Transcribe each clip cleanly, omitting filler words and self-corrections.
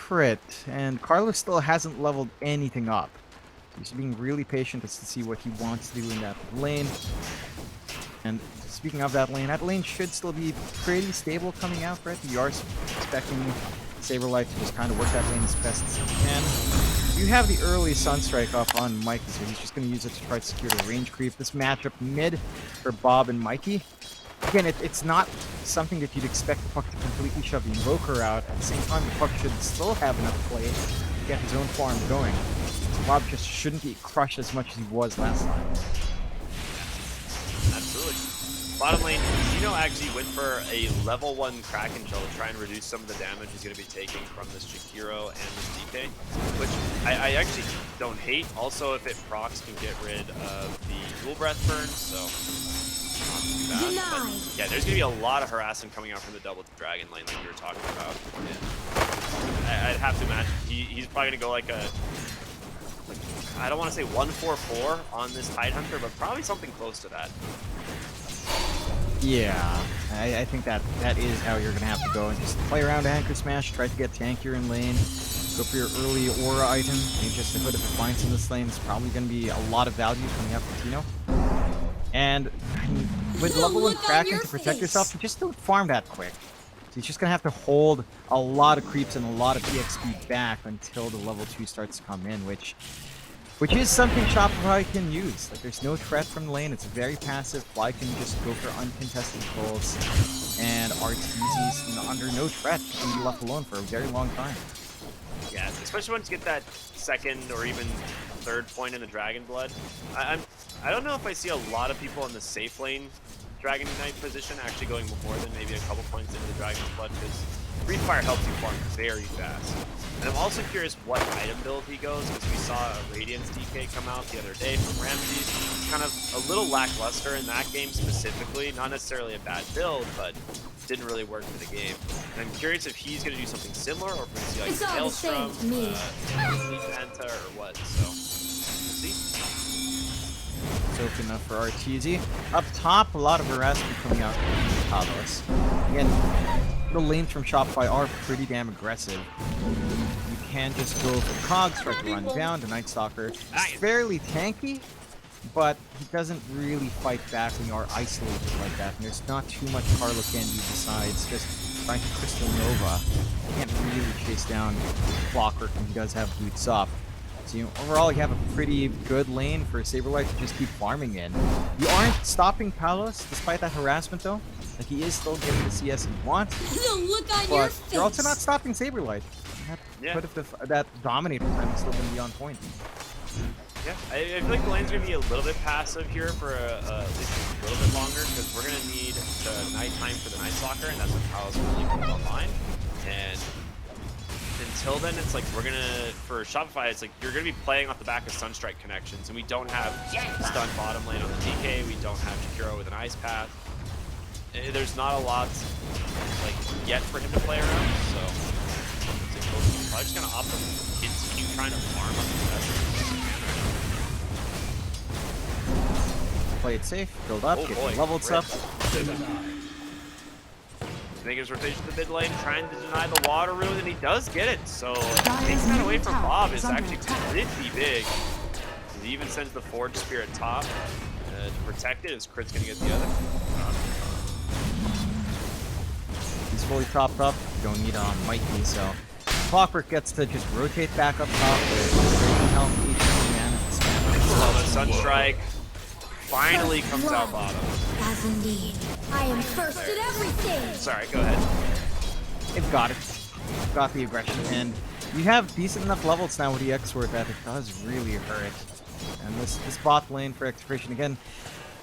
crit, and Carlos still hasn't leveled anything up. He's being really patient as to see what he wants to do in that lane. And speaking of that lane should still be pretty stable coming out, right? You are expecting Saberlight to just kind of work that lane as best as he can. You have the early Sunstrike up on Mikey, so he's just going to use it to try to secure the range creep. This matchup mid for Bob and Mikey. Again, it's not something that you'd expect the puck to completely shove the Invoker out. At the same time, the puck should still have enough play to get his own farm going. So Bob just shouldn't get crushed as much as he was last time. Absolutely. Bottom lane, Zeno actually went for a level 1 Kraken Shell to try and reduce some of the damage he's going to be taking from this Jakiro and this DK, which I actually don't hate. Also, if it procs, can get rid of the dual breath burn, so not too bad. But yeah, there's going to be a lot of harassment coming out from the double dragon lane like you were talking about. And I'd have to imagine he's probably going to go like a, I don't want to say 1-4-4 on this Tidehunter, but probably something close to that. Yeah, I think that is how you're going to have to go. And just play around Anchor Smash, try to get tankier in lane, go for your early aura item. Maybe just a Hood of Defiance in this lane is probably going to be a lot of value coming up from Tino. And with level 1 Kraken to protect yourself, you just don't farm that quick. So you're just going to have to hold a lot of creeps and a lot of EXP back until the level 2 starts to come in, which is something Shopify can use. Like, there's no threat from the lane. It's very passive. Fly can just go for uncontested pulls, and Arteezy's under no threat. He can be left alone for a very long time. Yeah, especially once you get that second or even third point in the Dragon Blood. I don't know if I see a lot of people in the safe lane Dragon Knight position actually going more than maybe a couple points into the Dragon's Blood, because Breathe Fire helps you farm very fast. And I'm also curious what item build he goes, because we saw a Radiance DK come out the other day from Ramses. Kind of a little lackluster in that game specifically. Not necessarily a bad build, but didn't really work for the game. And I'm curious if he's going to do something similar, or if we're going to see like Hailstrom, Sleep Penta, or what. So, we'll see. It's open enough for Arteezy. Up top, a lot of harassment coming out from Carlos. Again, the lanes from Shopify are pretty damn aggressive. You can just go for Cogs, try to run down. The Night Stalker is fairly tanky, but he doesn't really fight back when you are isolated like that. And there's not too much Carlo can do besides just trying to Crystal Nova. You can't really chase down Clockwork when he does have boots up. So, overall, you have a pretty good lane for Saberlight to just keep farming in. You aren't stopping Palos, despite that harassment, though. Like, he is still getting the CS he wants. But you're also not stopping Saberlight. That Dominator time is still going to be on point. Yeah, I feel like the lane's going to be a little bit passive here for at least a little bit longer, because we're going to need the nighttime for the Night Stalker, and that's when Palos really comes online. And until then, it's like we're gonna, for Shopify, it's like you're gonna be playing off the back of Sunstrike connections, and we don't have stun bottom lane on the DK, we don't have Jakiro with an Ice Path. There's not a lot like yet for him to play around, so it's probably just gonna opt to continue trying to farm up the best. Play it safe, build up, get your levels up. Making his rotation to the mid lane, trying to deny the water rune, and he does get it. So taking that away from Bob is actually pretty big. He even sends the Forge Spear at top to protect it, as Crit's gonna get the other. He's fully topped up, you don't need on Mikey, so Clockwork gets to just rotate back up top with health, the Sunstrike finally comes out bottom. As indeed. I am first at everything! Sorry, go ahead. It got it. Got the aggression, and you have decent enough levels now with the X-Word that it does really hurt. And this bot lane for Execration, again,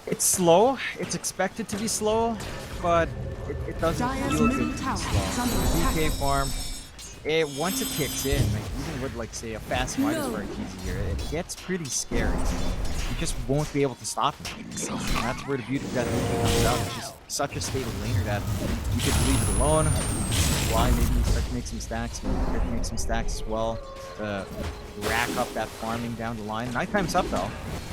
it's slow. It's expected to be slow, but it doesn't feel good to be slow. DK farm, once it kicks in, like even with like say a fast Midas for Arteezy here, it gets pretty scary. You just won't be able to stop him. And that's where the beauty of that movie comes out. It's just such a stable laner that you could leave it alone. Why maybe start to make some stacks, maybe make some stacks as well. Rack up that farming down the line. Nighttime's up though.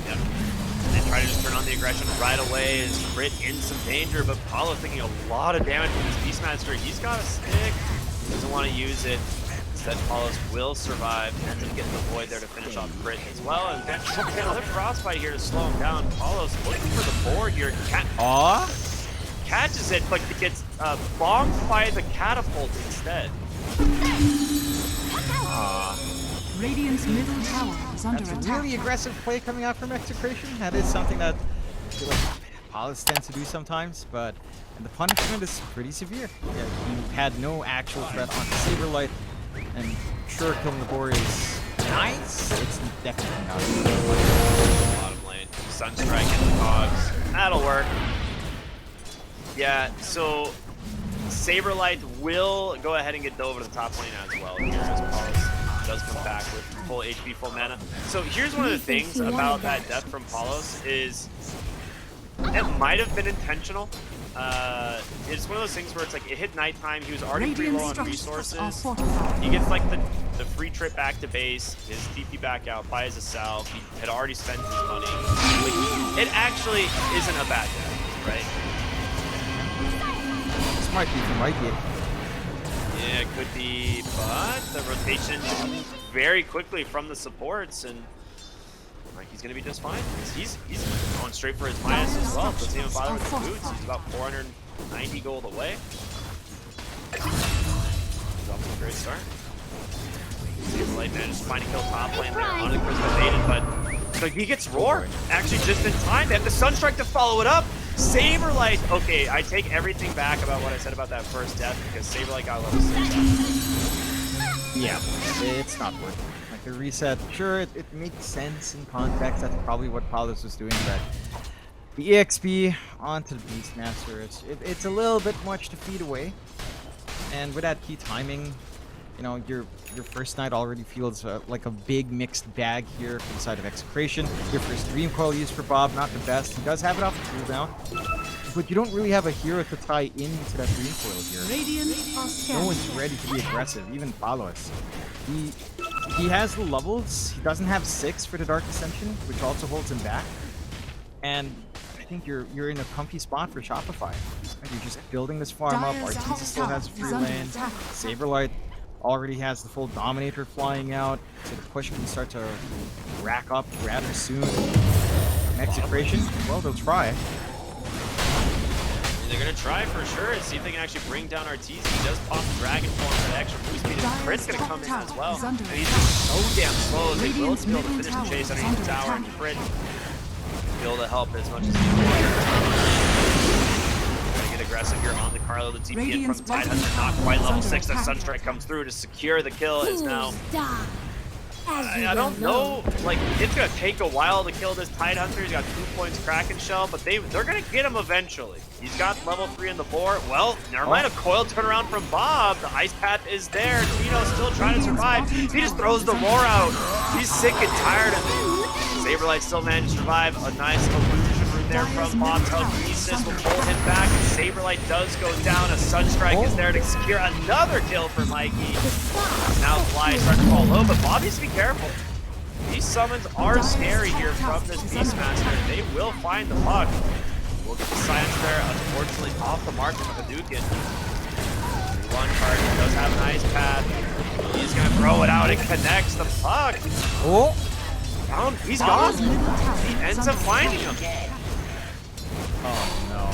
Yep. And they try to just turn on the aggression right away. Is Crit in some danger, but Paulo's taking a lot of damage from his Beastmaster. He's got a stick. Doesn't want to use it. Instead, Palos will survive, ends up getting the Void there to finish off Crit as well. And then another Frostbite here to slow him down. Palos looking for the board here. Catches it, but gets bombed by the catapult instead. Radiant's middle tower is under That's a attack. really aggressive play coming out from Execration. That is something that I feel like Palos tends to do sometimes, but the punishment is pretty severe. Yeah, you had no actual threat on Saberlight, and sure, killing the board is nice. It's definitely not. Bottom lane, Sunstrike in the cogs. That'll work. Yeah, so Saberlight will go ahead and get dove to the top lane as well here as Palos does come back with full HP, full mana. So here's one of the things about that death from Palos is it might have been intentional. It's one of those things where it's like it hit nighttime, he was already pretty low on resources. He gets like the free trip back to base, his TP back out, buys a salve, he had already spent his money. Like, it actually isn't a bad death, right? This might be for Mikey. Yeah, it could be, but the rotation very quickly from the supports, and Mikey's gonna be just fine. He's going straight for his minus as well. Doesn't even bother with the boots. He's about 490 gold away. He's off to a great start. Saberlight manages to find a kill top lane there. On the Crystal Maiden, but so he gets roared. Actually, just in time. They have the Sunstrike to follow it up. Saberlight. Okay, I take everything back about what I said about that first death because Saberlight got level 6. Yeah, it's not worth it. Like the reset, sure, it makes sense in context. That's probably what Palos was doing, but the EXP onto the Beastmaster, it's a little bit much to feed away. And with that key timing, you know, your first night already feels like a big mixed bag here for the side of Execration. Your first Dream Coil used for Bob, not the best. He does have it off the cooldown, but you don't really have a hero to tie into that Dream Coil here. No one's ready to be aggressive, even Palos. He has the levels. He doesn't have 6 for the Dark Ascension, which also holds him back. And I think you're in a comfy spot for Shopify. You're just building this farm up. Arteezy still has a free lane. Saberlight already has the full Dominator flying out, so the push can start to rack up rather soon. Execration, well, they'll try. They're gonna try for sure and see if they can actually bring down Arteezy. He does pop the Dragon Form for that extra boost speed. His Crit's gonna come in as well. And he's just so damn slow. They will be able to finish the chase underneath the tower, and Crit be able to help as much as he can. Gonna get aggressive here on the Carlo. The TP in from the Tidehunter, not quite level 6. The Sunstrike comes through to secure the kill. Is now. I don't know, like, it's gonna take a while to kill this Tidehunter. He's got 2 points Kraken Shell, but they're gonna get him eventually. He's got level 3 in the board. Well, never mind, a coil turnaround from Bob. The Ice Path is there. Tino's still trying to survive. He just throws the roar out. He's sick and tired of it. Saberlight still managed to survive. A nice illusion rune there from Bob. Telekinesis will pull him back. Saberlight does go down. A Sunstrike is there to secure another kill for Mikey. Now Fly starts to fall low, but Bob needs to be careful. These summons are scary here from this Beastmaster. They will find the puck. We'll get the science there, unfortunately off the mark with Hadouken. One card does have an Ice Path. He's gonna throw it out. It connects the puck. Oh! Down. He's gone. He ends up finding him. Oh no.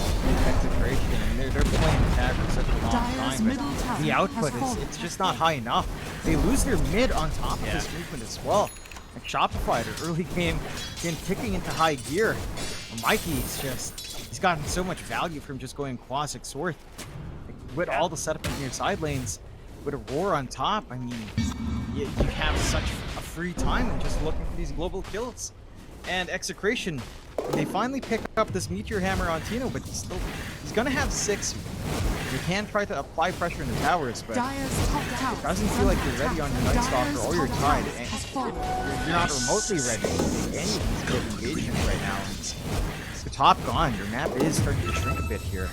Execration, and they're playing the tag for such a long time, but the output it's just not high enough. They lose their mid on top of this movement as well. And Shopify, their early game, kicking into high gear. Mikey's he's gotten so much value from just going Quasic Sword. With all the setup in your side lanes, with a roar on top, I mean, you have such a free time and just looking for these global kills. And Execration, they finally pick up this Meteor Hammer on Tino, but he's gonna have 6. You can try to apply pressure in the towers, but it doesn't feel like you're ready on your Night Stalker or your Tide. And you're not remotely ready to take any of these good engagements right now. The top gone. Your map is starting to shrink a bit here.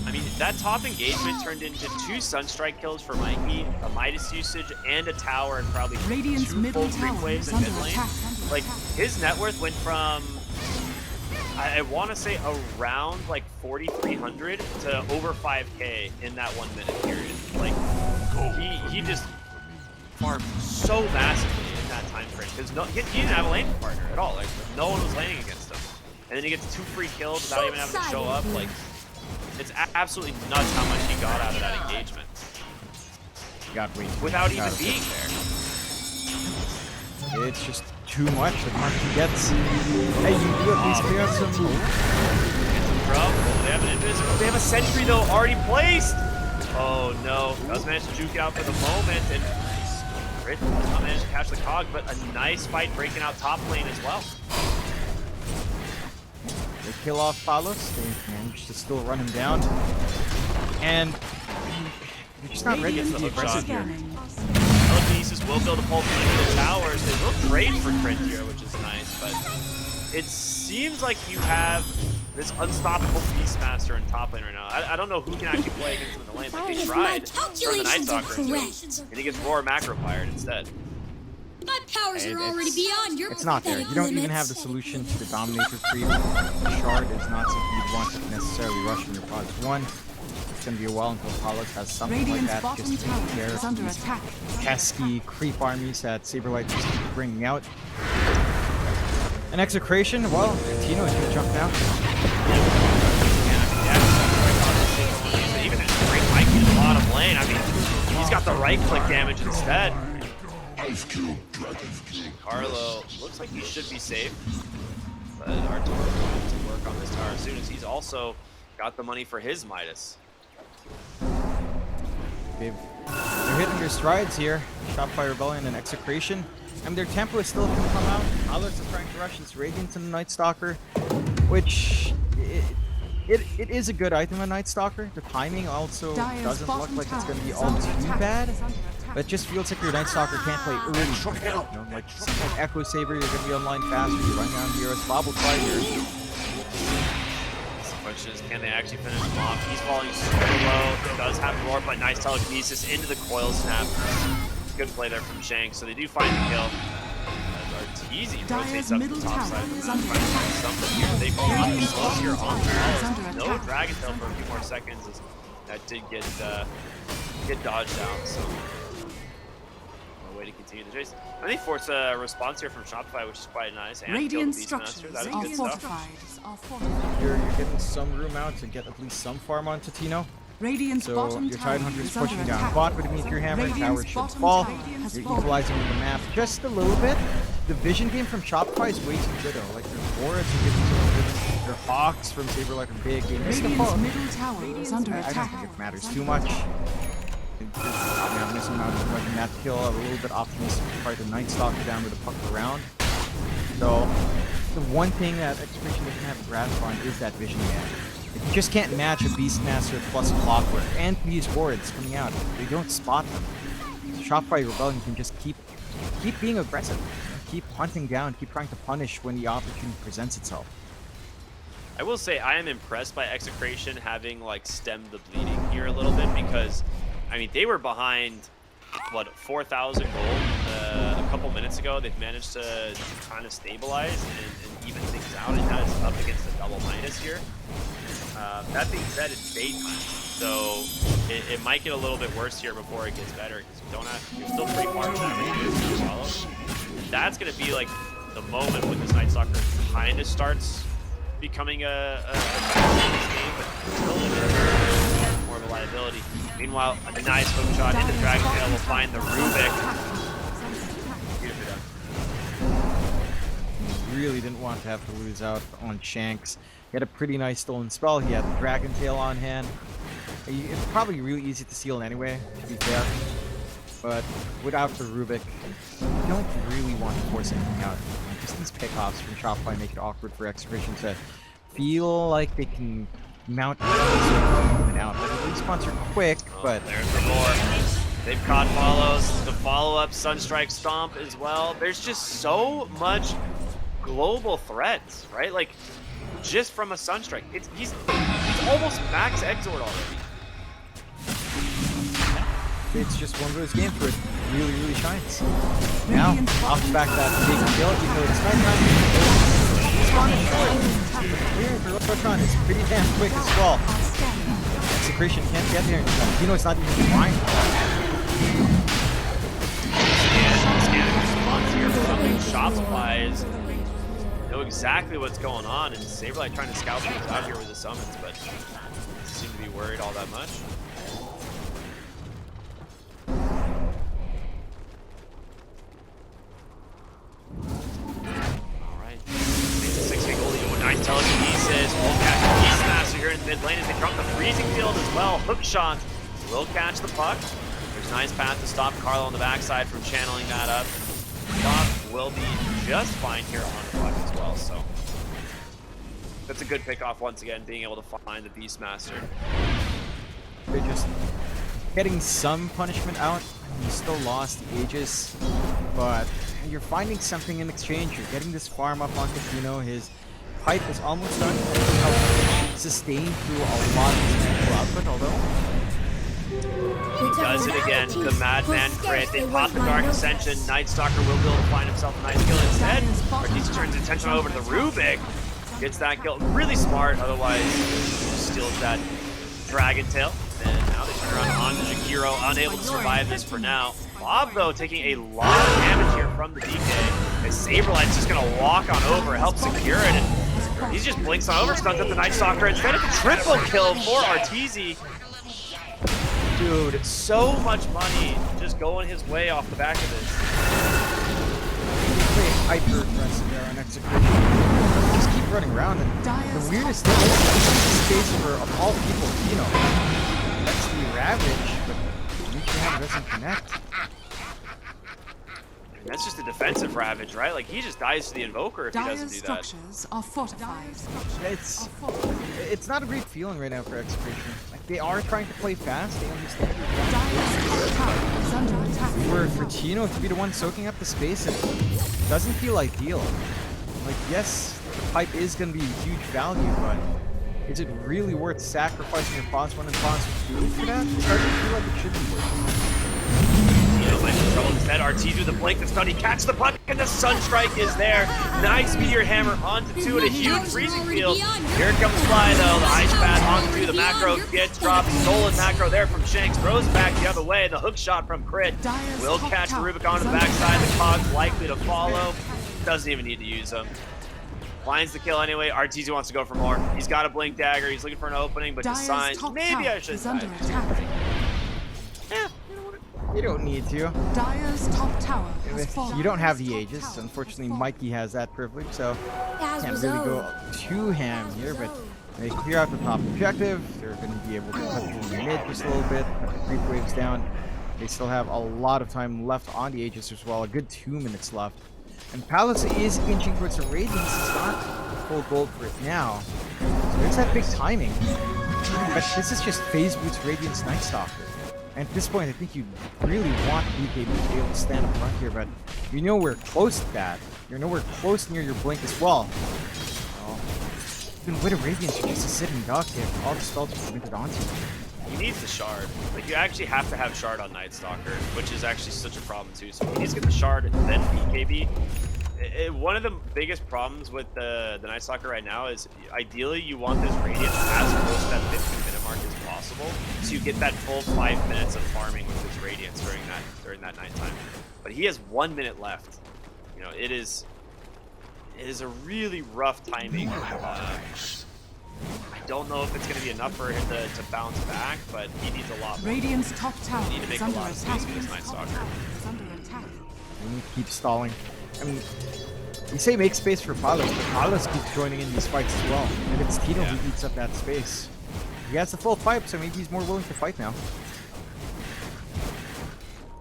I mean, that top engagement turned into 2 Sunstrike kills for Mikey, a Midas usage, and a tower, and probably 2 full creep waves in mid lane. Like, his net worth went from, I want to say, around like 4,300 to over 5K in that 1 minute period. Like, he just farmed so massively in that time frame because he didn't have a laning partner at all. Like no one was laning against him, and then he gets 2 free kills without even having to show up. Like it's absolutely nuts how much he got out of that engagement. Without even being there. It's just too much. The Marky gets. Hey, you do at least clear out some. They have an invisible. They have a sentry though already placed. Oh no! Does manage to juke out for the moment, and Crit does not manage to catch the cog, but a nice fight breaking out top lane as well. They kill off Palos. They manage to still run him down, and they're just not ready to be aggressive here. Telekinesis will build a pulse into the towers. They will trade for Crit here, which is nice, but it seems like you have this unstoppable Beastmaster in top lane right now. I don't know who can actually play against him in the lane. Like they tried for the Night Stalker into him, and he gets Roar macro fired instead. My powers are already beyond your It's not there. You don't even have the solution to the Dominator creep. The shard is not something you'd want to necessarily rush in your pods. One, it's going to be a while until Palos has something like that just to take care of these pesky creep armies that Saberlight just keeps bringing out. An Execration, well, Tino is going to jump now. Even a great Mikey in the bottom lane. I mean, he's got the right click damage instead. Carlo looks like he should be safe, but Artur will have to work on this tower as soon as he's also got the money for his Midas. They're hitting their strides here. Shopify Rebellion and Execration. And their tempo is still going to come out. Palos is trying to rush this Radiant and the Night Stalker, which it is a good item, a Night Stalker. The timing also doesn't look like it's going to be all too bad. But it just feels like your Night Stalker can't play early. You know, like something like Echo Saber, you're going to be online faster. You run down heroes. Bob will try here. The question is, can they actually finish him off? He's falling super low. He does have Roar, but nice telekinesis into the coil snap. Good play there from Shanks, so they do find the kill. Arteezy rotates up the top side of the map. Something here. They pull up the slows here on the wall. No Dragon Tail for a few more seconds. As that did get dodged out, so no way to continue the chase. I think force a response here from Shopify, which is quite nice. And Radiant structures that is are good fortified. stuff. You're getting some room out to get at least some farm onto Tino. Radiant's So bottom your tower Tidehunter is is pushing under down attack. bot with a Meteor Hammer. Radiant's Tower should bottom fall. tower has You're fallen. equalizing with the map just a little bit. The vision game from Shopify is way too good though. Like their Boras are getting so good. Their Hawks from Saberlight are big. They missed the Radiant's fall. middle tower is under I don't attack. think it matters too much. I'm missing out on that kill. A little bit optimistic to fight the Night Stalker down with a puck around. So the one thing that Execration doesn't have a grasp on is that vision gap. You just can't match a Beastmaster plus Clockwork and these wards coming out. They don't spot them. Shopify Rebellion can just keep being aggressive. Keep hunting down, keep trying to punish when the opportunity presents itself. I will say I am impressed by Execration having like stemmed the bleeding here a little bit because, I mean, they were behind, what, 4,000 gold a couple minutes ago. They've managed to kind of stabilize and even things out, and now it's up against a double minus here. That being said, it's daytime, so it might get a little bit worse here before it gets better because you're still pretty far from that radius to follow. And that's going to be like the moment when this Night Stalker kind of starts becoming a game, but still a bit more of a liability. Meanwhile, a nice hook shot into Dragon Tail will find the Rubik. Beautifully done. Really didn't want to have to lose out on Shanks. He had a pretty nice stolen spell. He had the Dragon Tail on hand. It's probably really easy to steal anyway, to be fair. But without the Rubik, you don't really want to force anything out. Just these pickoffs from Shopify make it awkward for Execration to feel like they can mount even out. Like, the respawns are quick, but There's the roar. They've caught follows. The follow-up Sunstrike Stomp as well. There's just so much global threats, right? Like, just from a Sunstrike. He's almost max Exort already. it's just one of those games where it really, really shines. Now, off the back of that big kill, even though it's nighttime, the Rotron is pretty damn quick as well. Execration can't get there in time. You know, it's not even trying. and Shot Supplies know exactly what's going on, and Saberlight trying to scout things out here with the summons, but doesn't seem to be worried all that much. Alright. 6K goalie, nice telekinesis. We'll catch the Beastmaster here in the mid lane as they drop the freezing field as well. Hook shot will catch the puck. There's a nice path to stop Carlo on the backside from channeling that up. Buff will be just fine here on the puck as well, so that's a good pick off once again, being able to find the Beastmaster. They're just getting some punishment out. You still lost the Aegis, but you're finding something in exchange. You're getting this farm up on Casino. His pipe is almost done. Sustained through a lot of his natural output, although does it again, the Madman crit. They pop the Dark Ascension. Night Stalker will be able to find himself a nice kill instead. Arteezy turns his attention over to the Rubik. Gets that kill. Really smart, otherwise steals that Dragon Tail. And now they turn around on to Jakiro, unable to survive this for now. Bob, though, taking a lot of damage here from the DK. As Saberlight's just going to walk on over, help secure it. And he's just blinks on over, stuns up the Night Stalker. Instead of a triple kill for Arteezy. Dude, so much money just going his way off the back of this. They play hyper aggressive there on Execration. Just keep running around, and the weirdest thing is this is the space for, of all people, that's the Ravage, but Nutriham doesn't connect. That's just a defensive Ravage, right? Like, he just dies to the Invoker if he doesn't do that. Structures are fortified. It's not a great feeling right now for Execration. Like, they are trying to play fast, they understand for Tino to be the one soaking up the space, it doesn't feel ideal. Like, yes, the pipe is going to be huge value, but is it really worth sacrificing your Pause 1 and Pause 2 for that? It's hard to feel like it should be worth it. Might be trouble instead. Arteezy with the blink that's done. He catches the puck, and the Sunstrike is there. Nice Meteor Hammer onto 2 and a huge freezing field. Here it comes Fly, though. The Ice Path onto 2. The macro gets dropped. Stolen macro there from Shanks. Throws back the other way. The hook shot from Crit will catch the Rubik on the backside. The Cog's likely to follow. Doesn't even need to use them. Finds the kill anyway. Arteezy wants to go for more. He's got a blink dagger. He's looking for an opening, but decides maybe I should die. Yeah. You don't need to. Dire's top tower has fallen. You don't have the Aegis. Unfortunately, Mikey has that privilege, so can't really go too ham here, but they clear out the top objective. They're going to be able to cut through the mid just a little bit, put the creep waves down. They still have a lot of time left on the Aegis as well, a good 2 minutes left. And Palace is inching towards the Radiance. It's not full gold for it now. So there's that big timing. But this is just Phase Boots Radiance Night Stalker. And at this point, I think you really want BKB to be able to stand up front here, but you're nowhere close to that. You're nowhere close near your blink as well. Oh. Even with a Radiance, you're just a sitting duck if all the spells are committed onto you. He needs the Shard. Like, you actually have to have Shard on Night Stalker, which is actually such a problem too. So he needs to get the Shard and then BKB. One of the biggest problems with the Night Stalker right now is ideally you want this Radiance as close to that 15-minute mark as possible, so you get that full 5 minutes of farming with this Radiance during that night time. But he has 1 minute left. You know, it is a really rough timing. I don't know if it's going to be enough for him to bounce back, but he needs a lot more. Radiant's top tower Need to make a lot of space for this Night Stalker. We need to keep stalling. I mean, you say make space for Palos, but Palos keeps joining in these fights as well. And it's Tino who eats up that space. He has the full pipe, so maybe he's more willing to fight now.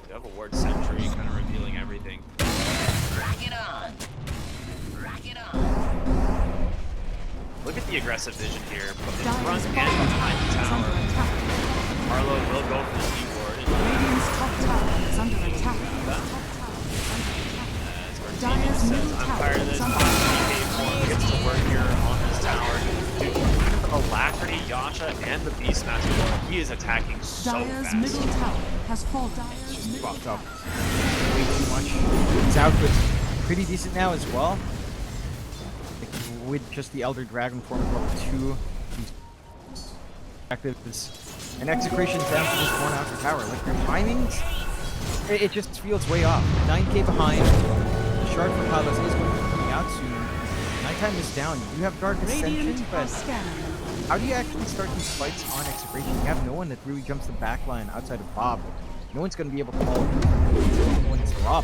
You have a Ward Sentry kind of revealing everything. Rock it on. Rock it on. Look at the aggressive vision here, both in front and behind the tower. Carlo will go for the keyboard. Radiant's top tower is under attack. Dire's middle I'm tired of this. DK gets to work here on this tower. Dude, with Alacrity, Yasha, and the Beastmaster, he is attacking so Dire's fast. middle tower has fallen. It's just fucked up. Way too much. His output's pretty decent now as well. Like, with just the Elder Dragon form of level 2, he's effective. And Execration's down to just 1 outer tower. Like, their timings, it just feels way off. 9k behind. shard for Palos is going to be coming out soon. Nighttime is down. You have Dark Ascension, Radiant are but scanning. how do you actually start these fights on Execration? You have no one that really jumps the backline outside of Bob. No one's going to be able to follow when it's up.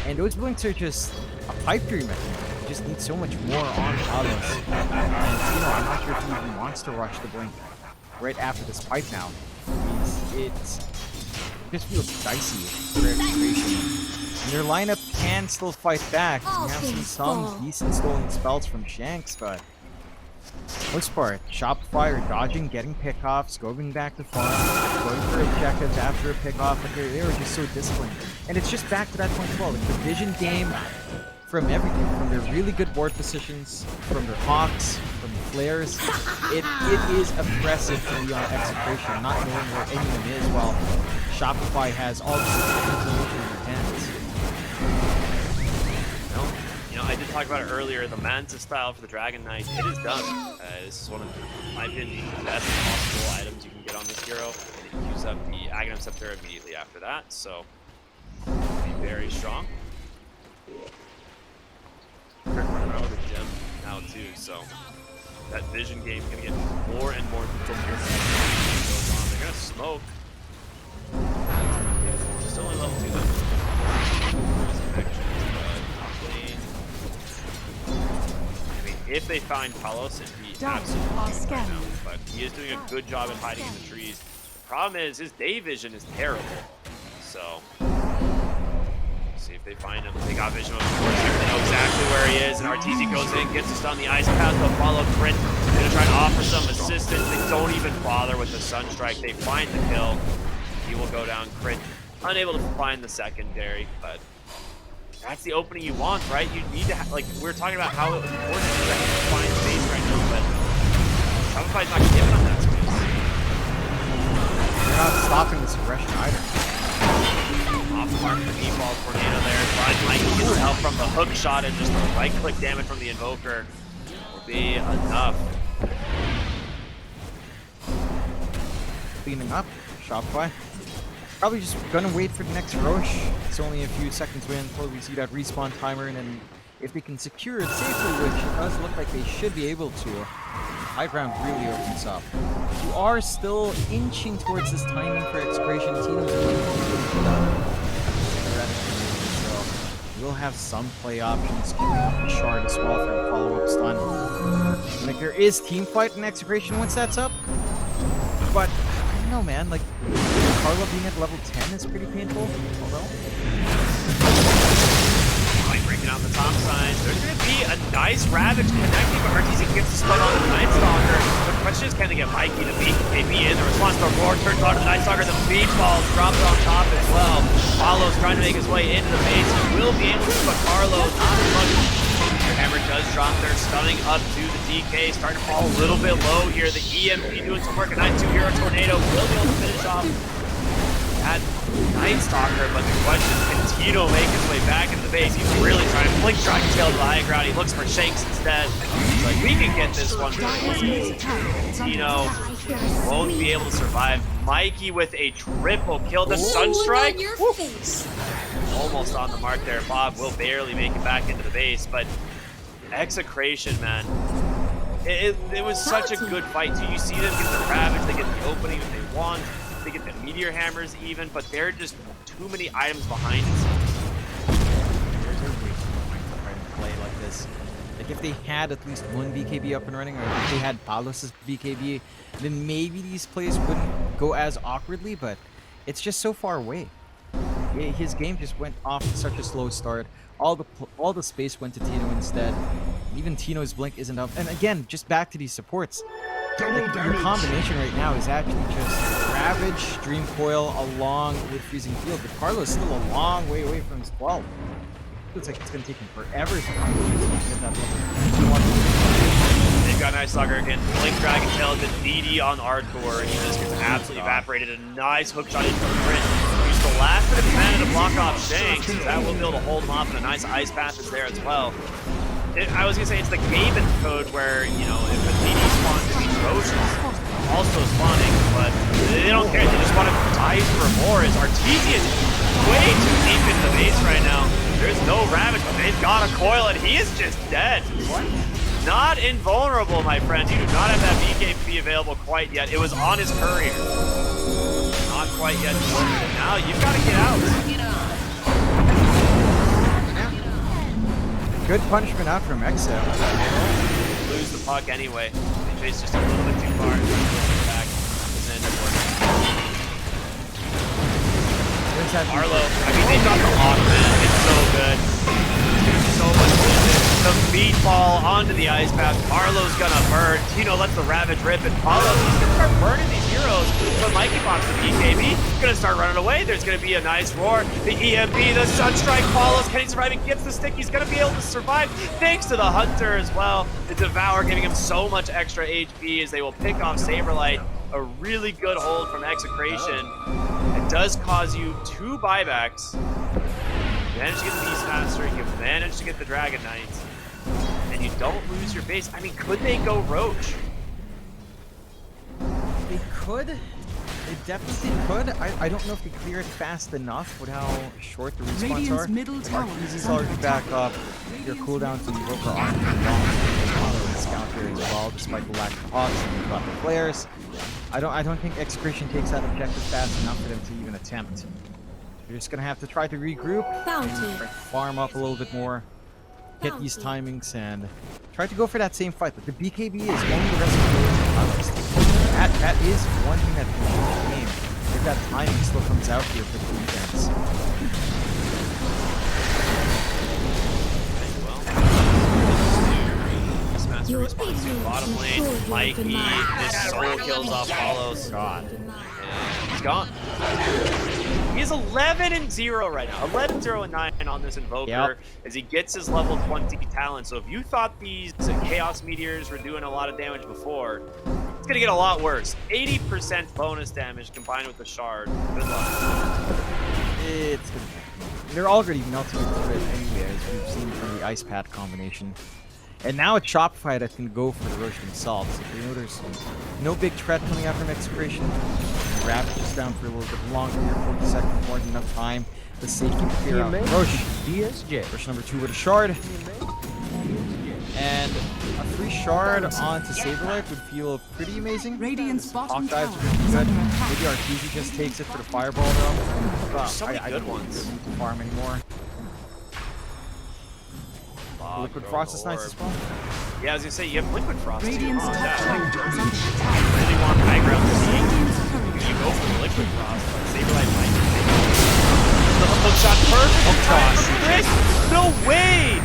And those blinks are just a pipe dream. You just need so much more on Palos. And I'm not sure if he even wants to rush the blink right after this pipe now. It just feels dicey for Execration. And their lineup can still fight back. You have seen some decent stolen spells from Shanks, but most part, Shopify are dodging, getting pickoffs, going back to farm, going for objectives after a pickoff, but they were just so disciplined. And it's just back to that point as well. Like the vision game from everything, from their really good board positions, from their hawks, from the flares. It is oppressive to be on Execration, not knowing where anyone is, while Shopify has all the information in their hands. I did talk about it earlier. The Manta style for the Dragon Knight, it is done. This is one of, in my opinion, the best possible items you can get on this hero. And you use up the Aghanim Scepter immediately after that, so be very strong. They're running around with a gem now too, so that vision game is gonna get more and more difficult as it goes on. They're gonna smoke. Still in level 2 though. If they find Palos, it'd be absolutely right now, but he is doing a good job at hiding in the trees. The problem is his day vision is terrible, so see if they find him. They got vision of course, they know exactly where he is, and RTZ goes in, gets us on the ice path, they'll follow Crit. They're gonna try to offer some assistance. They don't even bother with the Sunstrike. They find the kill. He will go down. Crit unable to find the secondary, but that's the opening you want, right? You need to, like, we're talking about how important it is to find space right now, but Shopify's not giving them that space. They're not stopping this aggression either. Off the mark for the default tornado there. Finds Mikey gets help from the hook shot, and just the right-click damage from the Invoker will be enough. Cleaning up, Shopify. Probably just gonna wait for the next rush. It's only a few seconds away until we see that respawn timer, and then if they can secure it safely, which it does look like they should be able to, high ground really opens up. You are still inching towards this timing for Execration. Tino's so we'll have some play options, keeping up the shard as well for the follow-up stun. Like there is team fight in Execration once that's up, but I don't know, man. Like Carlo being at level 10 is pretty painful, although. Like breaking out the top side. There's going to be a nice Ravage connecting, but RTZ gets the spell on the Night Stalker. The question is, can they get Mikey to beat KB in? The response to the roar turns on to the Night Stalker. The beach balls dropped on top as well. Paulo's trying to make his way into the base. He will be able to, but Carlo, not as much. Hammer does drop there, stunning up to the DK, starting to fall a little bit low here. The EMP doing some work. A 9-2 Hero Tornado will be able to finish off that Night Stalker, but the question is, can Tino make his way back into the base? He's really trying to blink Dragon Tail to the high ground. He looks for Shanks instead. He's like, we can get this one really easy. Tino won't be able to survive. Mikey with a triple kill. The Sunstrike almost on the mark there. Bob will barely make it back into the base, but Execration, man. It was such a good fight too. You see them get the Ravage, they get the opening that they want. They get the Meteor Hammers even, but they're just too many items behind it. There's a way to try to play like this. Like if they had at least one BKB up and running, or if they had Palos' BKB, then maybe these plays wouldn't go as awkwardly, but it's just so far away. His game just went off to such a slow start. All the space went to Tino instead. Even Tino's blink isn't up. And again, just back to these supports. Like, your combination right now is actually just Ravage, Dream Coil, along with Freezing Field. But Carlo's still a long way away from his 12. Looks like it's going to take him forever to get that level. They've got Night Stalker again. Blink Dragon Tail has been DD on Arthur, and he just gets absolutely evaporated. A nice hook shot into the print. Use the last bit of mana to block off Shanks. That will be able to hold him off, and a nice ice path is there as well. I was gonna say it's the Gaben code where, you know, if a DD spawns, it's Roshan also spawning, but They don't care. They just want to dive for more. As Arteezy is way too deep into the base right now. There's no Ravage, but they've got a coil, and he is just dead. What? Not invulnerable, my friends. You do not have that BKB available quite yet. It was on his courier. Not quite yet. Now you've got to get out. Good punishment out from Exo. Lose the puck anyway. They chase just a little bit too far. Back. Doesn't end up working. Arlo, I mean, they've got the lock, man. It's so good. So much bullshit. The meatball onto the ice path. Arlo's gonna burn. Tino lets the Ravage rip and follow. He's gonna start burning these heroes. But Mikey pops the BKB. Gonna start running away. There's gonna be a nice roar. The EMP, the Sunstrike follows. Can he survive? He gets the stick. He's gonna be able to survive thanks to the Hunter as well. The Devour giving him so much extra HP as they will pick off Saberlight. A really good hold from Execration. It does cause you 2 buybacks. You manage to get the Beastmaster, you manage to get the Dragon Knight, and you don't lose your base. I mean, could they go Roach? They could. They definitely could. I don't know if they clear it fast enough with how short the respawns Radiant's are. middle tower Arteezy's is already under back attack. up. Your cooldown to Invoker on the scout here as well, despite the lack of hogs and the flares. I don't think Execration takes that objective fast enough for them to even attempt. You're just gonna have to try to regroup, Bounty. farm up a little bit more, hit these timings, and try to go for that same fight. But the BKB is only the rest of the that is one thing that can change the game. If that timing still comes out here for the defense. Master response to bottom lane. Mikey, this soul kills off follows. God. He's gone. He's 11-0 right now. 11-0-9 on this Invoker as he gets his level 20 talent. So if you thought these Chaos Meteors were doing a lot of damage before, it's gonna get a lot worse. 80% bonus damage combined with the shard. Good luck. It's gonna. They're already melting into it anyway, as we've seen from the Ice Path combination. And now it's Shopify that can go for the Roche themselves. So you know there's no big threat coming out from Execration. Ravage is down for a little bit longer here, 40 seconds, more than enough time. The safety to clear out Roche. Roche number 2 with a shard. And a free shard onto Saberlight would feel pretty amazing. Radiant's bottom Hawk tower dives would be is good. under attack. Maybe Arteezy just takes it for the fireball though. There's so many I good don't ones. need to farm anymore. Liquid Frost is nice as well. Yeah, I was gonna say you have Liquid Frost too. Radiant's Oh, top yeah. tower is under attack. Really want high ground to see. Radiant's turret You go for the Liquid Frost, but Saberlight might take the hook shot. Perfect time from Chris. No way!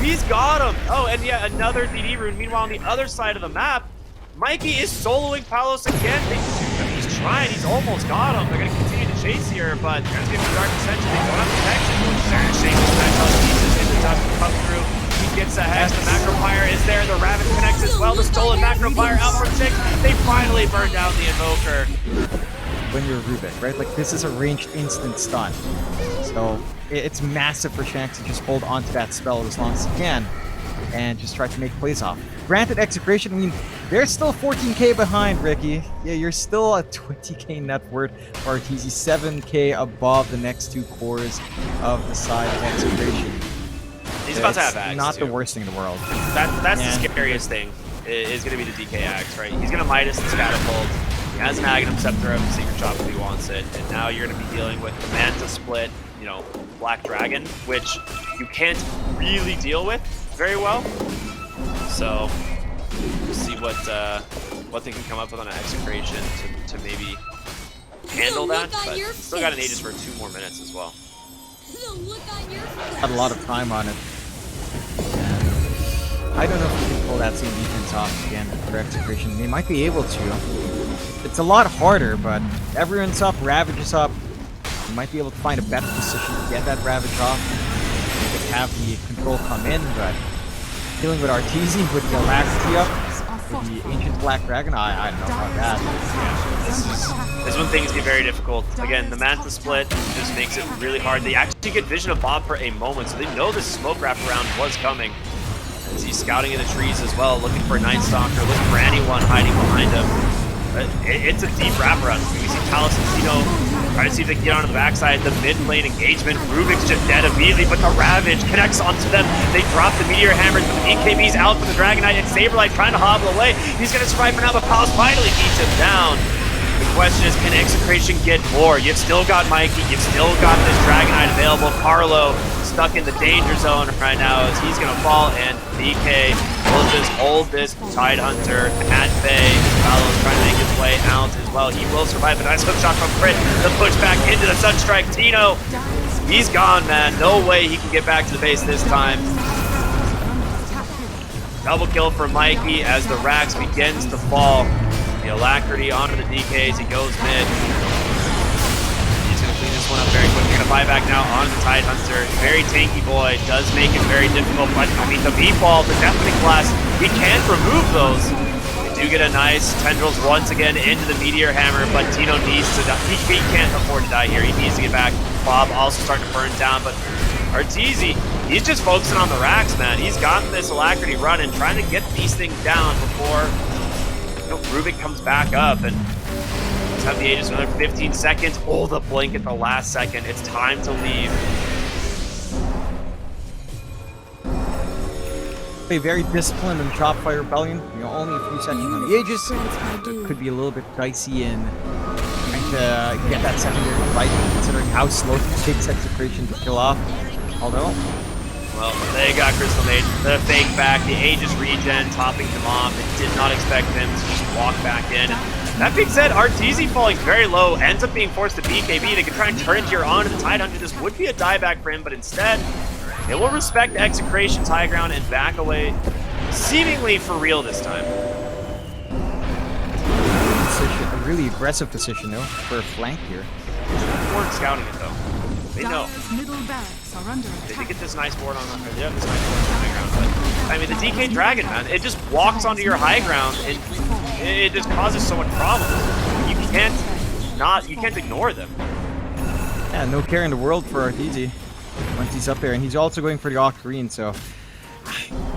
He's got him. Oh, and yeah, another DD rune. Meanwhile, on the other side of the map, Mikey is soloing Palos again. He's trying. He's almost got him. They're gonna continue to chase here, but there's gonna be Dark Ascension. They don't have protection. They're gonna shake this back on pieces. The dust will come through. He gets ahead. The Macropire is there. The Ravage connects as well. The stolen Macropire out for 6. They finally burn down the Invoker. When you're Rubik, right? Like this is a ranged instant stun. So it's massive for Shanks to just hold on to that spell as long as he can and just try to make plays off. Granted, Execration, I mean, they're still 14k behind, Ricky. Yeah, you're still at 20k net worth for Arteezy, 7k above the next 2 cores of the side of Execration. He's about to have Axe, not too. the worst thing in the world. That's the scariest thing, is going to be the DK Axe, right? He's going to Midas and Catapult. He has an Aghanim Scepter of Secret Shop if he wants it. And now you're going to be dealing with the Manta Split, you know, Black Dragon, which you can't really deal with very well. So we'll see what they can come up with on an Execration to maybe handle that. But still got an Aegis for 2 more minutes as well. The look on your face. Had a lot of time on it. And I don't know if we can pull that same defense off again for Execration. They might be able to. It's a lot harder, but everyone's up, Ravage is up. You might be able to find a better position to get that Ravage off. You could have the control come in, but dealing with Arteezy with the Laxity up, with the Ancient Black Dragon, I don't know about that. This one thing is very difficult. Again, the Manta Split just makes it really hard. They actually get vision of Bob for a moment, so they know this smoke wraparound was coming. As he's scouting in the trees as well, looking for a Night Stalker, looking for anyone hiding behind him. It's a deep wraparound. We see Talos and Zeno trying to see if they can get onto the backside. The mid lane engagement. Rubik's just dead immediately, but the Ravage connects onto them. They drop the Meteor Hammers, but the EKB's out for the Dragonite, and Saberlight trying to hobble away. He's going to survive for now, but Palos finally beats him down. The question is, can Execration get more? You've still got Mikey, you've still got this Dragonite available. Carlo stuck in the danger zone right now as he's going to fall, and BK will just hold this Tidehunter at bay. Carlo's trying to make his way out as well. He will survive, a nice hook shot from Crit. The push back into the Sunstrike. Tino, he's gone, man. No way he can get back to the base this time. Double kill for Mikey as the Rax begins to fall. The Alacrity onto the DKs, he goes mid. He's gonna clean this one up very quick. He's gonna buy back now onto the Tidehunter. Very tanky boy, does make it very difficult, but I mean the V-Ball, the Deafening Blast, he can't remove those. They do get a nice Tendrils once again into the Meteor Hammer, but Tino needs to die. He can't afford to die here. He needs to get back. Bob also starting to burn down, but Arteezy, he's just focusing on the Rax, man. He's gotten this Alacrity run and trying to get these things down before Rubik comes back up, and let's have the Aegis another 15 seconds. Oh, the blink at the last second. It's time to leave. A very disciplined and Chopfire Rebellion. Only a few seconds on the Aegis. It could be a little bit dicey in trying to get that secondary right, considering how slow it takes Execration to kill off. Although, well, they got Crystal Maiden, the fake back, the Aegis regen, topping them off. They did not expect them to just walk back in. That being said, Arteezy falling very low, ends up being forced to BKB. They could try and turn it here onto the Tidehunter. This would be a dieback for him, but instead, they will respect Execration's high ground and back away, seemingly for real this time. A really aggressive position, though, for a flank here. They weren't scouting it, though. They know. Middle barracks are under They attack. did get this nice board on the, yeah, this nice board on the high ground, but I mean the DK Dragon, man, it just walks onto your high ground and it just causes so much problems. You can't ignore them. Yeah, no care in the world for Arteezy once he's up there, and he's also going for the Ocarine, so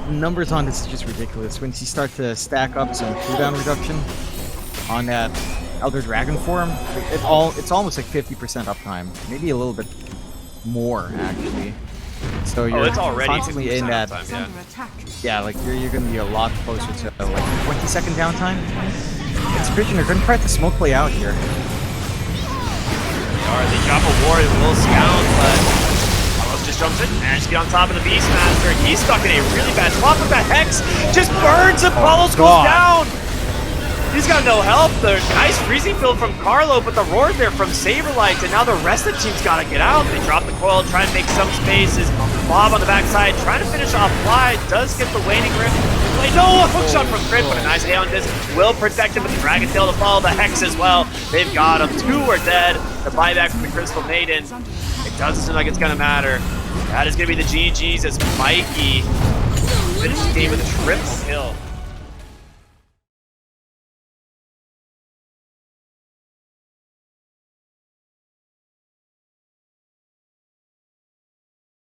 numbers on this is just ridiculous. Once you start to stack up some cooldown reduction on that Elder Dragon form, it's almost like 50% uptime, maybe a little bit more actually. So you're it's already constantly in that. uptime, yeah, like you're gonna be a lot closer to like 20-second downtime. Execration are gonna try to smoke play out here. They drop a ward, it will scout, but Carlos just jumps in, managed to get on top of the Beastmaster. He's stuck in a really bad spot, but the Hex just burns and Carlos goes down! He's got no help. The nice freezing field from Carlo, but the roar there from Saberlight, and now the rest of the team's got to get out. They drop the coil, try and make some spaces. Bob on the backside, trying to finish off Fly, does get the waning grip. No, a hook shot from Crit, but a nice A on this will protect him with the Dragon Tail to follow the Hex as well. They've got him. 2 are dead. The buyback from the Crystal Maiden. It doesn't seem like it's going to matter. That is going to be the GG's as Mikey finishes the game with a triple kill.